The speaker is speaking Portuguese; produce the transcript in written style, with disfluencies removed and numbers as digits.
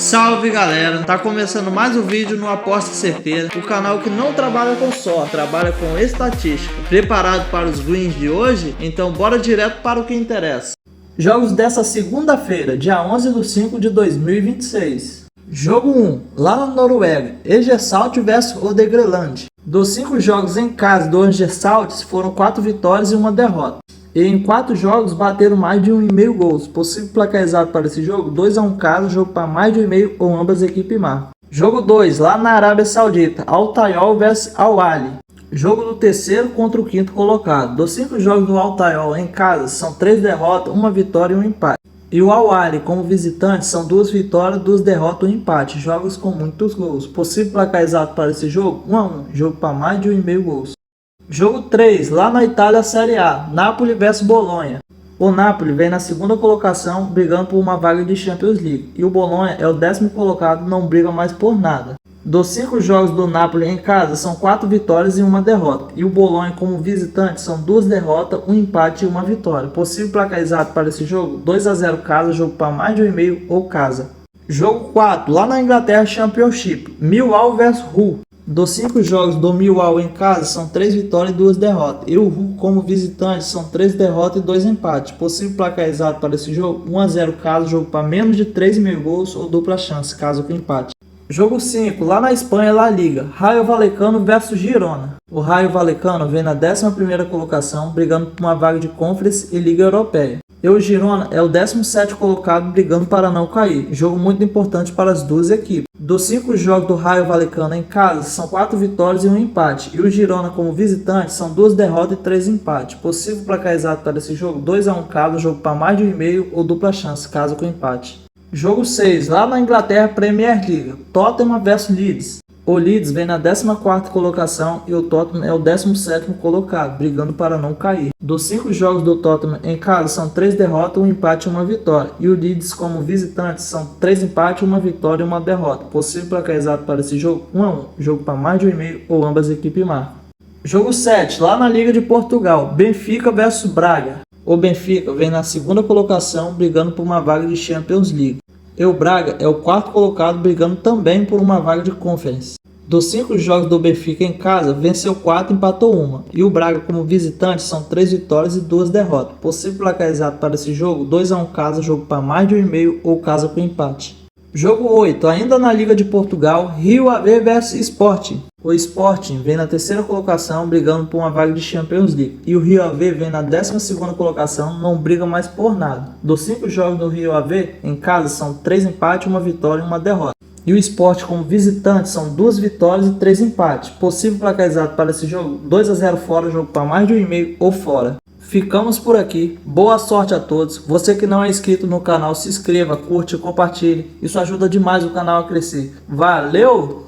Salve galera, tá começando mais um vídeo no Aposta Certeira, o canal que não trabalha com sorte, trabalha com estatística. Preparado para os greens de hoje? Então bora direto para o que interessa. Jogos dessa segunda-feira, dia 11/5/2026. Jogo 1, lá na Noruega, Egersalt vs Odegrland. Dos 5 jogos em casa do Egersalt foram 4 vitórias e 1 derrota. E em 4 jogos bateram mais de 1,5 gols. Possível placar exato para esse jogo: 2-1 casa, jogo para mais de 1,5 ou ambas equipes marcam. Jogo 2, lá na Arábia Saudita, Al Tayol vs Al Ahly. Jogo do terceiro contra o quinto colocado. Dos 5 jogos do Al Tayol em casa, são 3 derrotas, 1 vitória e 1 empate. E o Al Ahly como visitante são 2 vitórias, 2 derrotas e 1 empate. Jogos com muitos gols. Possível placar exato para esse jogo: 1-1, jogo para mais de 1,5 gols. Jogo 3, lá na Itália, Série A, Napoli vs Bolonha. O Napoli vem na segunda colocação, brigando por uma vaga de Champions League, e o Bolonha é o 10º colocado, não briga mais por nada. Dos 5 jogos do Napoli em casa, são 4 vitórias e 1 derrota, e o Bolonha como visitante são 2 derrotas, 1 empate e 1 vitória. Possível placar exato para esse jogo: 2-0 casa, jogo para mais de 1,5 ou casa. Jogo 4, lá na Inglaterra, Championship, Millwall vs Hull. Dos 5 jogos do Millwall em casa, são 3 vitórias e 2 derrotas. E o Hull como visitante são 3 derrotas e 2 empates. Possível placar exato para esse jogo: 1-0 caso, jogo para menos de 3,5 gols ou dupla chance, caso com empate. Jogo 5, lá na Espanha, La Liga, Rayo Vallecano vs Girona. O Rayo Vallecano vem na 11ª colocação, brigando por uma vaga de Conference e Liga Europeia. E o Girona é o 17º colocado, brigando para não cair. Jogo muito importante para as duas equipes. Dos 5 jogos do Rayo Vallecano em casa, são 4 vitórias e 1 empate. E o Girona como visitante são 2 derrotas e 3 empates. Possível placar exato para esse jogo: 2-1 caso, jogo para mais de 1,5 ou dupla chance, caso com empate. Jogo 6, lá na Inglaterra, Premier League, Tottenham vs Leeds. O Leeds vem na 14ª colocação e o Tottenham é o 17º colocado, brigando para não cair. Dos 5 jogos do Tottenham em casa, são 3 derrotas, 1 empate e 1 vitória. E o Leeds como visitante são 3 empates, 1 vitória e 1 derrota. Possível placar exato para esse jogo: 1-1, jogo para mais de 1,5 ou ambas equipes marcam. Jogo 7, lá na Liga de Portugal, Benfica vs Braga. O Benfica vem na 2ª colocação, brigando por uma vaga de Champions League. E o Braga é o 4º colocado, brigando também por uma vaga de Conference. Dos 5 jogos do Benfica em casa, venceu 4 e empatou 1. E o Braga como visitante são 3 vitórias e 2 derrotas. Possível placar exato para esse jogo: 2-1 casa, jogo para mais de 1,5 ou casa com empate. Jogo 8, ainda na Liga de Portugal, Rio Ave vs Sporting. O Sporting vem na 3ª colocação, brigando por uma vaga de Champions League. E o Rio Ave vem na 12ª colocação, não briga mais por nada. Dos 5 jogos do Rio Ave em casa, são 3 empates, 1 vitória e 1 derrota. E o Sport como visitante são 2 vitórias e 3 empates. Possível placar exato para esse jogo: 2-0 fora, jogo para mais de 1,5 ou fora. Ficamos por aqui, boa sorte a todos. Você que não é inscrito no canal, se inscreva, curte e compartilhe. Isso ajuda demais o canal a crescer. Valeu!